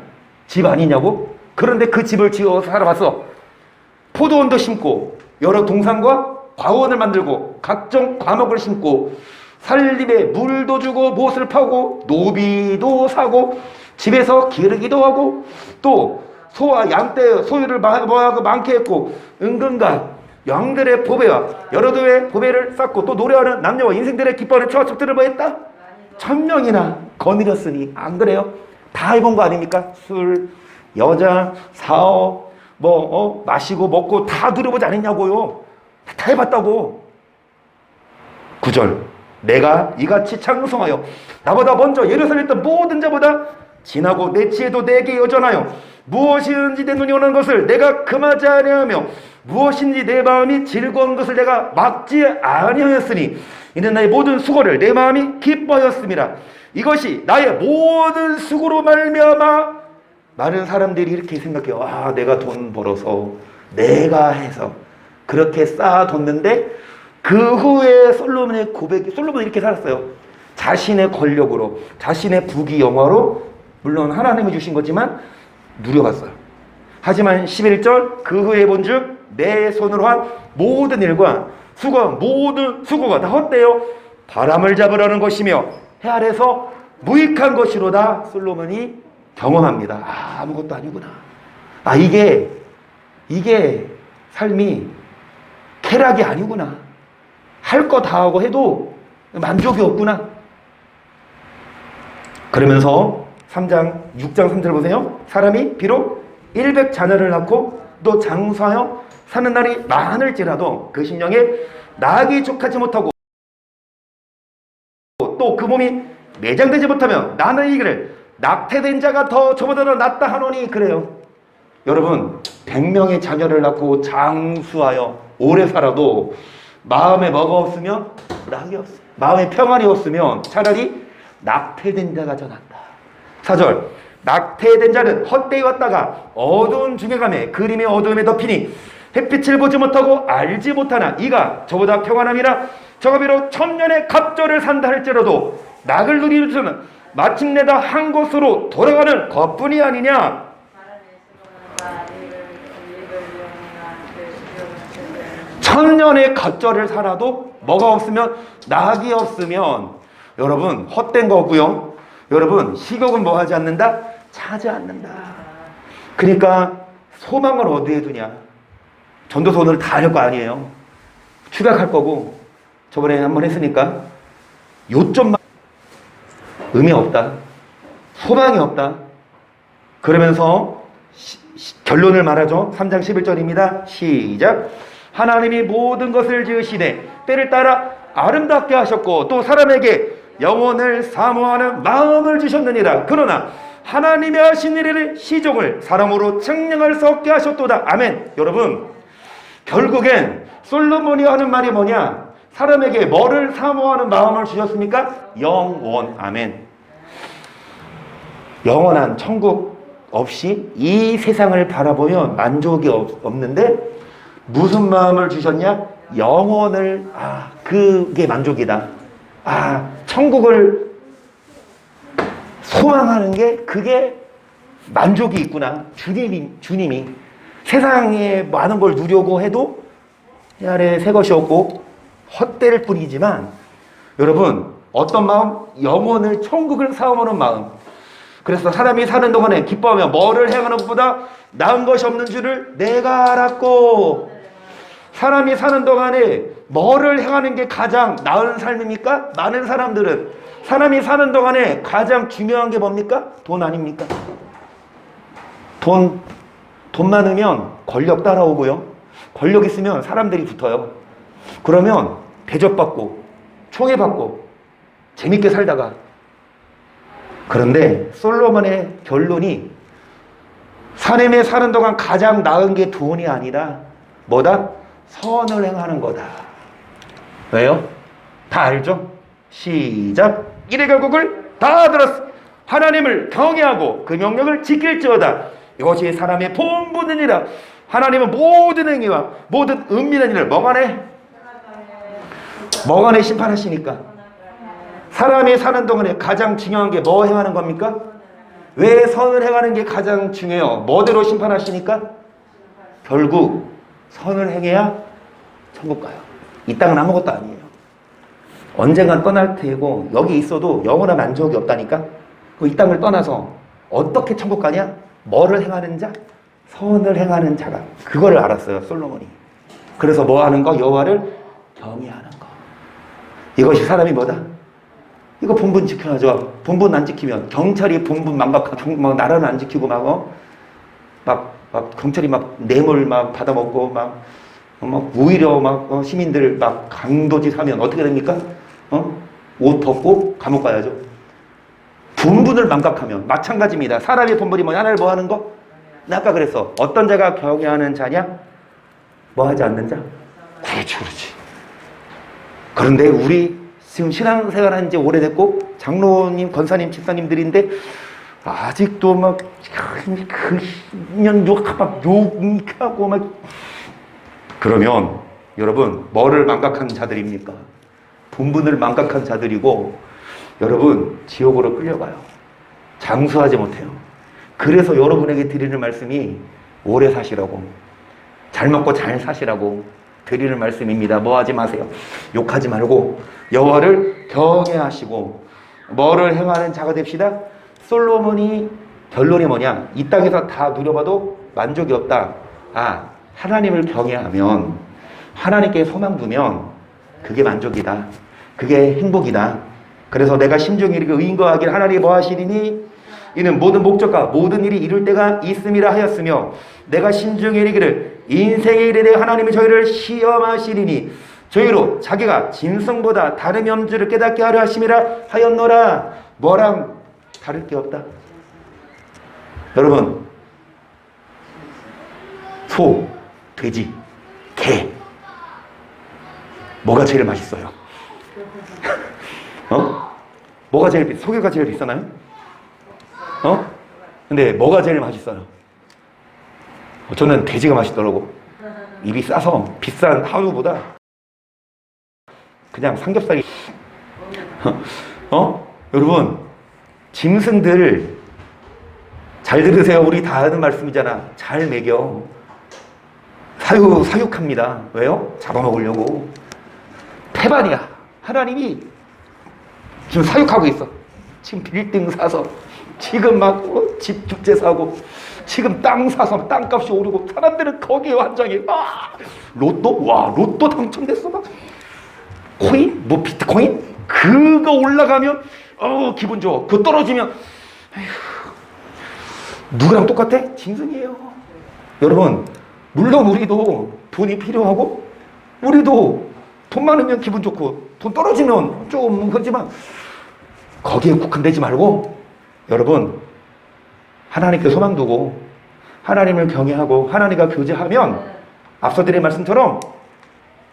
집 아니냐고? 그런데 그 집을 지어 살아봤어. 포도원도 심고 여러 동산과 과원을 만들고 각종 과목을 심고 살림에 물도 주고 못을 파고 노비도 사고 집에서 기르기도 하고 또 소와 양떼 소유를 많게 했고 은근가 양들의 보배와 여러 도의 보배를 쌓고 또 노래하는 남녀와 인생들의 기뻐하는 처첩들을 뭐 했다? 1000명이나 거느렸으니. 안 그래요? 다 해본 거 아닙니까? 술, 여자, 사업, 마시고 먹고 다 누려보지 않았냐고요. 다 해봤다고. 9절, 내가 이같이 창성하여 나보다 먼저 예루살렘에 있던 모든 자보다 진하고 내 지혜도 내게 여전하여 무엇이든지 내 눈이 원하는 것을 내가 금하지 아니하며 무엇인지 내 마음이 즐거운 것을 내가 막지 아니하였으니 이는 나의 모든 수고를 내 마음이 기뻐하였음이라. 이것이 나의 모든 수고로 말미암아. 많은 사람들이 이렇게 생각해요. 아, 내가 돈 벌어서 내가 해서 그렇게 쌓아뒀는데, 그 후에 솔로몬의 고백이, 솔로몬이 이렇게 살았어요. 자신의 권력으로, 자신의 부귀영화로, 물론 하나님이 주신 거지만 누려봤어요. 하지만 11절, 그 후에 본즉 내 손으로 한 모든 일과 모든 수고가 다 헛되어 바람을 잡으려는 것이며 해 아래서 무익한 것이로다. 솔로몬이 경험합니다. 아무것도 아니구나. 이게 삶이 쾌락이 아니구나. 할 거 다 하고 해도 만족이 없구나. 그러면서 6장 3절 보세요. 사람이 비록 100자녀를 낳고 또 장수하여 사는 날이 많을지라도 그 심령에 낙이 족하지 못하고 또 그 몸이 매장되지 못하면 나는 이기를 낙태된 자가 더 저보다는 낫다 하노니. 그래요. 여러분 100명의 자녀를 낳고 장수하여 오래 살아도 마음에 뭐가 없으면 낙이 없어. 마음에 평안이 없으면 차라리 낙태된 자가 더 낫다. 4절 낙태된 자는 헛되이 왔다가 어두운 중에 가매 그림의 어두움에 덮이니 햇빛을 보지 못하고 알지 못하나 이가 저보다 평안함이라 저가 비록 천년의 갑절을 산다 할지라도 낙을 누리고서는 마침내 다 한 곳으로 돌아가는 것뿐이 아니냐. 천년의 갑절을 살아도 뭐가 없으면 낙이 없으면 여러분 헛된 거고요. 여러분 식욕은 뭐 하지 않는다? 차지 않는다. 그러니까 소망을 어디에 두냐? 전도서 오늘 다 할 거 아니에요. 추격할 거고 저번에 한번 했으니까 요점만 의미 없다. 소망이 없다. 그러면서 결론을 말하죠. 3장 11절입니다. 시작. 하나님이 모든 것을 지으시되 때를 따라 아름답게 하셨고 또 사람에게 영혼을 사모하는 마음을 주셨느니라. 그러나 하나님이 하신 일의 시종을 사람으로 측량할 수 없게 하셨도다. 아멘. 여러분 결국엔 솔로몬이 하는 말이 뭐냐? 사람에게 뭐를 사모하는 마음을 주셨습니까? 영원. 아멘. 영원한 천국 없이 이 세상을 바라보면 만족이 없는데 무슨 마음을 주셨냐? 영원을. 그게 만족이다. 천국을 소망하는 게 그게 만족이 있구나. 주님이 세상에 많은 걸 누려고 해도 이 아래 새 것이 없고 헛될 뿐이지만 여러분 어떤 마음? 영혼을 천국을 사모하는 마음. 그래서 사람이 사는 동안에 기뻐하며 뭐를 행하는 것보다 나은 것이 없는 줄을 내가 알았고. 사람이 사는 동안에 뭐를 행하는 게 가장 나은 삶입니까? 많은 사람들은 사람이 사는 동안에 가장 중요한 게 뭡니까? 돈 아닙니까? 돈 많으면 권력 따라오고요. 권력 있으면 사람들이 붙어요. 그러면 대접받고 총애받고 재밌게 살다가. 그런데 솔로몬의 결론이 사람이 사는 동안 가장 나은 게 돈이 아니라 뭐다? 선을 행하는 거다. 왜요? 다 알죠? 시작. 이래 결국을 다 들었어. 하나님을 경외하고 그 명령을 지킬지어다. 이것이 사람의 본분이니라. 하나님은 모든 행위와 모든 은밀한 일을 뭐간에 심판하시니까. 사람이 사는 동안에 가장 중요한 게 뭐 행하는 겁니까? 왜 선을 행하는 게 가장 중요해요? 뭐대로 심판하시니까? 결국 선을 행해야 천국 가요. 이 땅은 아무것도 아니에요. 언젠간 떠날 테고 여기 있어도 영원한 만족이 없다니까. 이 땅을 떠나서 어떻게 천국 가냐? 뭐를 행하는 자? 선을 행하는 자가. 그거를 알았어요, 솔로몬이. 그래서 뭐 하는 거? 여호와를 경외하는 거. 이것이 사람이 뭐다? 이거 본분 지켜야죠. 본분 안 지키면 경찰이 본분 망각하고 나라는 안 지키고 막 경찰이 막 뇌물 막 받아먹고 막 오히려 시민들 막 강도짓 하면 어떻게 됩니까? 옷 벗고 감옥 가야죠. 본분을 망각하면 마찬가지입니다. 사람의 본분이 뭐냐? 하나를 뭐 하는 거? 나 아까 그랬어. 어떤 자가 경외하는 자냐? 뭐 하지 않는 자? 그렇지. 그런데 우리 지금 신앙생활 한 지 오래됐고 장로님, 권사님, 집사님들인데 아직도 막 욕하고 막. 그러면 여러분 뭐를 망각한 자들입니까? 본분을 망각한 자들이고 여러분 지옥으로 끌려가요. 장수하지 못해요. 그래서 여러분에게 드리는 말씀이 오래 사시라고, 잘 먹고 잘 사시라고 드리는 말씀입니다. 뭐 하지 마세요. 욕하지 말고 여호와를 경외하시고 뭐를 행하는 자가 됩시다. 솔로몬이 결론이 뭐냐? 이 땅에서 다 누려봐도 만족이 없다. 하나님을 경외하면, 하나님께 소망 두면 그게 만족이다. 그게 행복이다. 그래서 내가 심중에 이르게 의인과 하길 하나님이 뭐 하시리니? 이는 모든 목적과 모든 일이 이룰 때가 있음이라 하였으며 내가 심중에 이르기를 인생의 일에 대해 하나님이 저희를 시험하시리니 저희로 자기가 짐승보다 다름이 없는 줄을 깨닫게 하려 하심이라 하였노라. 뭐랑 다를 게 없다. 여러분 소, 돼지, 개. 뭐가 제일 맛있어요? 뭐가 제일 소개가 제일 비싸나요? 근데 뭐가 제일 맛있어요? 저는 돼지가 맛있더라고. 입이 싸서 비싼 한우보다 그냥 삼겹살이. 여러분, 짐승들 잘 들으세요. 우리 다 하는 말씀이잖아. 잘 먹여. 사육합니다. 왜요? 잡아먹으려고. 태반이야. 하나님이 지금 사육하고 있어. 지금 빌딩 사서, 지금 막 집 두 채 사고, 지금 땅 사서 땅값이 오르고, 사람들은 거기에 환장해. 로또? 와, 로또 당첨됐어. 막 코인? 뭐 비트코인? 그거 올라가면 기분 좋아. 그거 떨어지면 누구랑 똑같아? 짐승이에요. 여러분, 물론 우리도 돈이 필요하고, 우리도 돈 많으면 기분 좋고, 돈 떨어지면 좀 그렇지만, 거기에 국한되지 말고, 여러분, 하나님께 소망 두고, 하나님을 경외하고, 하나님과 교제하면, 앞서 드린 말씀처럼,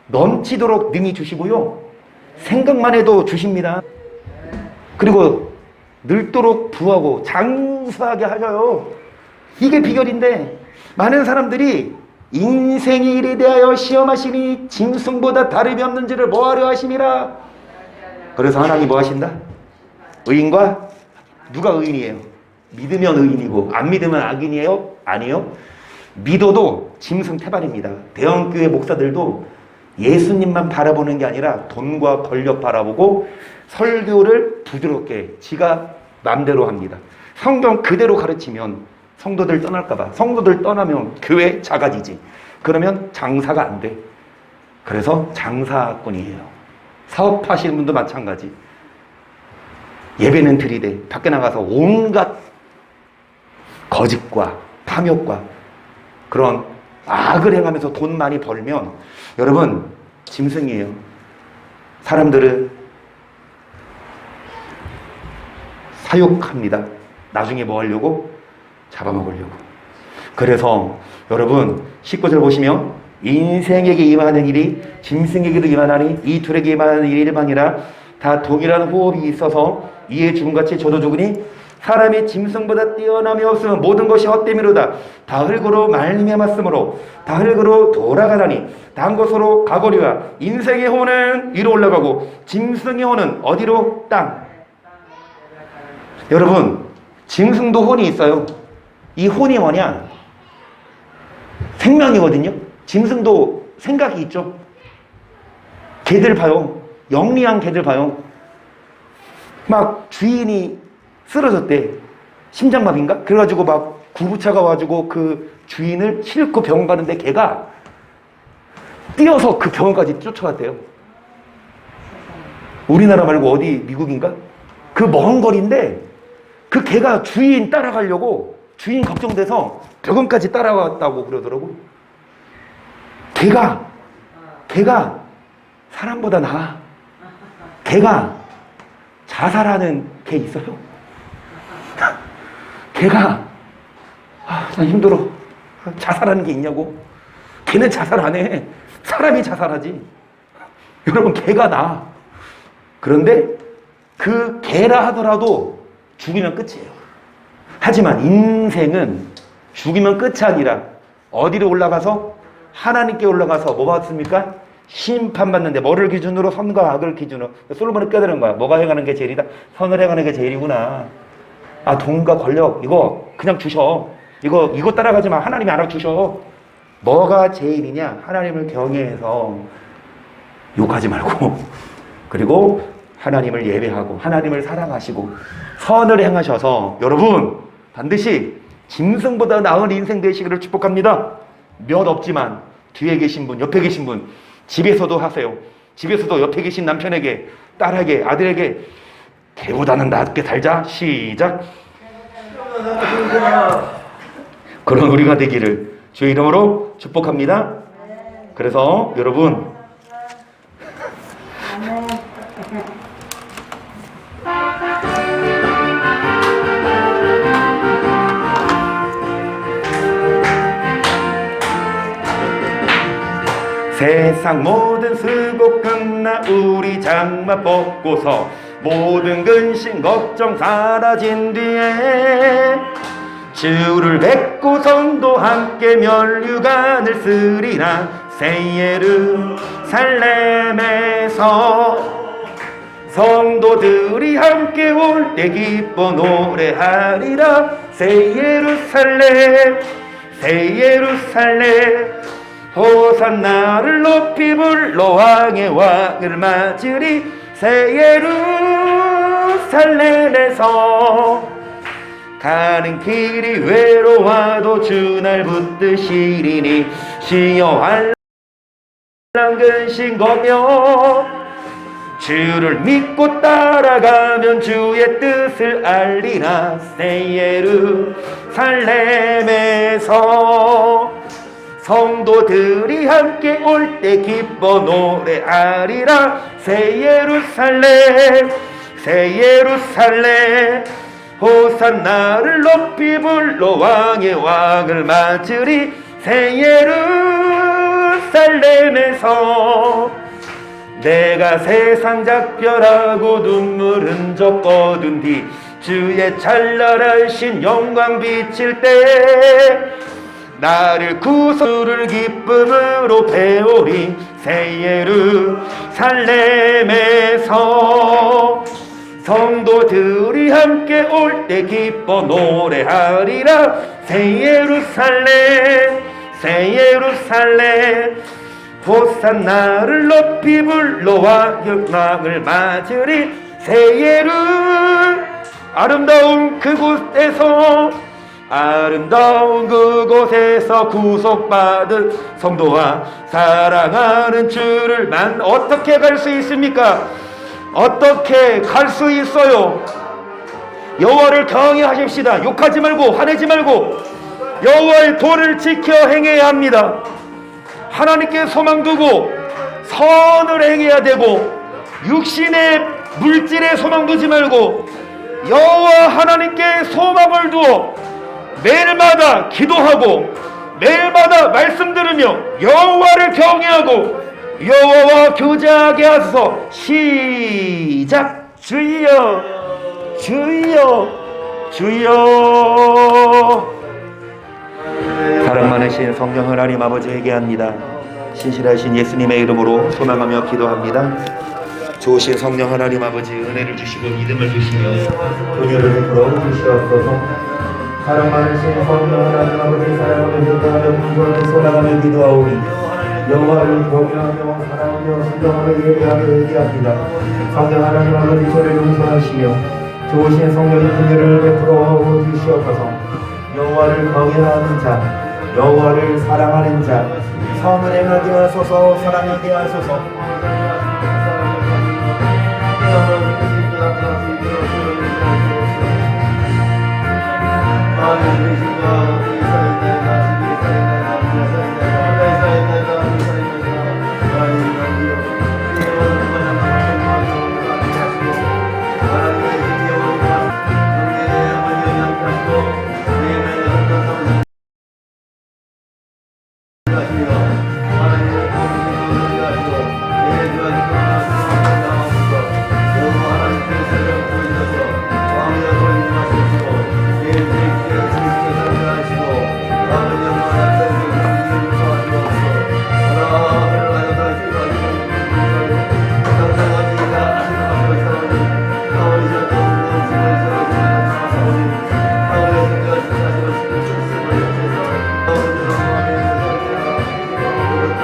넘치도록 능히 주시고요, 생각만 해도 주십니다. 그리고, 늘도록 부하고, 장수하게 하셔요. 이게 비결인데, 많은 사람들이 인생이 일에 대하여 시험하시니 짐승보다 다름이 없는지를 뭐하려 하심이라. 그래서 하나님이 뭐 하신다? 의인과 누가 의인이에요? 믿으면 의인이고 안 믿으면 악인이에요? 아니요. 믿어도 짐승 태반입니다. 대형교회 목사들도 예수님만 바라보는 게 아니라 돈과 권력 바라보고 설교를 부드럽게 지가 맘대로 합니다. 성경 그대로 가르치면 성도들 떠날까봐. 성도들 떠나면 교회 작아지지. 그러면 장사가 안 돼. 그래서 장사꾼이에요. 사업하시는 분도 마찬가지. 예배는 들이대. 밖에 나가서 온갖 거짓과 탐욕과 그런 악을 행하면서 돈 많이 벌면 여러분 짐승이에요. 사람들을 사육합니다. 나중에 뭐 하려고? 잡아먹으려고. 그래서 여러분 19절 보시면 인생에게 임하는 일이 짐승에게도 임하나니 이 둘에게 임하는 일이 일반이라 다 동일한 호흡이 있어서 이에 죽음같이 저도 죽으니 사람이 짐승보다 뛰어남이 없으면 모든 것이 헛됨이로다. 다 흙으로 말미암았으므로 다 흙으로 돌아가다니 다한 곳으로 가거리와 인생의 혼은 위로 올라가고 짐승의 혼은 어디로? 땅. 여러분 짐승도 혼이 있어요. 이 혼이 뭐냐? 생명이거든요. 짐승도 생각이 있죠. 개들 봐요. 영리한 개들 봐요. 막 주인이 쓰러졌대. 심장마비인가? 그래가지고 막 구급차가 와가지고 그 주인을 싣고 병원 가는데 개가 뛰어서 그 병원까지 쫓아갔대요. 우리나라 말고 어디 미국인가? 그 먼 거리인데 그 개가 주인 따라가려고 주인 걱정돼서 병원까지 따라왔다고 그러더라고. 개가 사람보다 나아. 개가 자살하는 개 있어요? 개가 난 힘들어. 자살하는 게 있냐고. 개는 자살 안 해. 사람이 자살하지. 여러분 개가 나아. 그런데 그 개라 하더라도 죽이면 끝이에요. 하지만 인생은 죽이면 끝이 아니라 어디로 올라가서? 하나님께 올라가서 뭐 받습니까? 심판받는데 뭐를 기준으로? 선과 악을 기준으로. 솔로몬이 깨달은 거야. 뭐가 행하는 게 제일이다? 선을 행하는 게 제일이구나. 돈과 권력 이거 그냥 주셔. 이거 따라가지 마. 하나님이 알아주셔. 뭐가 제일이냐? 하나님을 경외해서 욕하지 말고 그리고 하나님을 예배하고 하나님을 사랑하시고 선을 행하셔서 여러분 반드시 짐승보다 나은 인생 되시기를 축복합니다. 몇 없지만 뒤에 계신 분, 옆에 계신 분 집에서도 하세요. 집에서도 옆에 계신 남편에게, 딸에게, 아들에게 개보다는 낫게 살자. 시작. 그런 우리가 되기를 주의 이름으로 축복합니다. 그래서 여러분 세상 모든 수고 끝나 우리 장마 벗고서 모든 근심 걱정 사라진 뒤에 주를 뵙고 성도 함께 면류관을 쓰리라. 새 예루살렘에서 성도들이 함께 올 때 기뻐 노래하리라. 새 예루살렘 새 예루살렘 호산나를 높이 불러 왕의 왕을 맞으리. 새 예루살렘에서 가는 길이 외로워도 주 날 붙드시리니 시여 환난 근심 거며 주를 믿고 따라가면 주의 뜻을 알리라. 새 예루살렘에서 성도들이 함께 올 때 기뻐 노래하리라. 새 예루살렘 새 예루살렘 호산나를 높이 불러 왕의 왕을 맞으리. 새 예루살렘에서 내가 세상 작별하고 눈물 흔적 거둔 뒤 주의 찬란하신 영광 비칠 때 나를 구주를 기쁨으로 배우리. 새 예루살렘에서 성도들이 함께 올 때 기뻐 노래하리라. 새 예루살렘 새 예루살렘 호산나를 높이 불러 왕을 맞으리. 새 예루 아름다운 그곳에서 구속받은 성도와 사랑하는 주를 어떻게 갈 수 있습니까? 어떻게 갈 수 있어요? 여호와를 경외하십시다. 욕하지 말고 화내지 말고 여호와의 도를 지켜 행해야 합니다. 하나님께 소망 두고 선을 행해야 되고 육신의 물질에 소망 두지 말고 여호와 하나님께 소망을 두어 매일마다 기도하고 매일마다 말씀 들으며 여호와를 경외하고 여호와와 교제하게 하소서. 시작. 주여 주여 주여. 사랑 많으신 성령 하나님 아버지 회개합니다. 신실하신 예수님의 이름으로 소망하며 기도합니다. 좋으신 성령 하나님 아버지 은혜를 주시고 믿음을 주시며 은혜를 베풀어 주시옵소서. 사랑 많으신 성령 하나님 아버지 사랑하며 기도하며 분부하며 소망하며 기도하오니 여호와를 경외하며 사랑하며 순종하며 예배하며 회개합니다. 성령 하나님 아버지 저를 용서하시며 좋으신 성령의 은혜를 베풀어 주시옵소서. 여호와를 경외하는 자 여호와를 사랑하는 자 선을 행하게 하소서. 사랑하게 하소서.